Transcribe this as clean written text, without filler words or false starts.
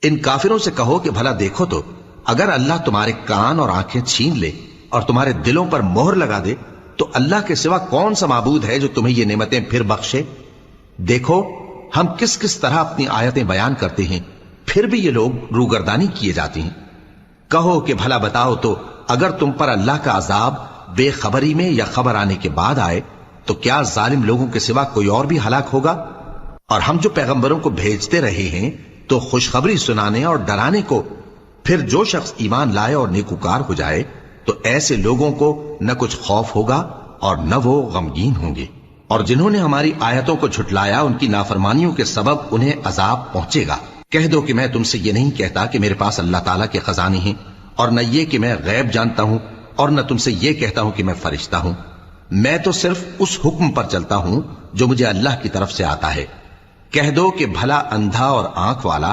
इन काफिरों से कहो कि भला देखो तो, अगर अल्लाह तुम्हारे कान और आंखें छीन ले और तुम्हारे दिलों पर मोहर लगा दे तो अल्लाह के सिवा कौन सा माबूद है जो तुम्हें ये नेमतें फिर बख्शे। देखो हम किस किस तरह अपनी आयतें बयान करते हैं, फिर भी ये लोग रूगर्दानी किए जाते हैं। कहो कि भला बताओ तो, अगर तुम पर अल्लाह का अजाब बेखबरी में या खबर आने के बाद आए तो क्या जालिम लोगों के सिवा कोई और भी हलाक होगा। और हम जो पैगंबरों को भेजते रहे हैं तो खुशखबरी सुनाने और डराने को, फिर जो शख्स ईमान लाए और नेकुकार हो जाए तो ऐसे लोगों को न कुछ खौफ होगा और न वो गमगीन होंगे। और जिन्होंने हमारी आयतों को झुटलाया उनकी नाफरमानियों के सबब उन्हें अजाब पहुंचेगा। कह दो कि मैं तुमसे ये नहीं कहता कि मेरे पास अल्लाह ताला के खजाने हैं, और न ये कि मैं गैब जानता हूं, और न तुमसे ये कहता हूं कि मैं फरिश्ता हूं। मैं तो सिर्फ उस हुक्म पर चलता हूं जो मुझे अल्लाह की तरफ से आता है। कह दो कि भला अंधा और आंख वाला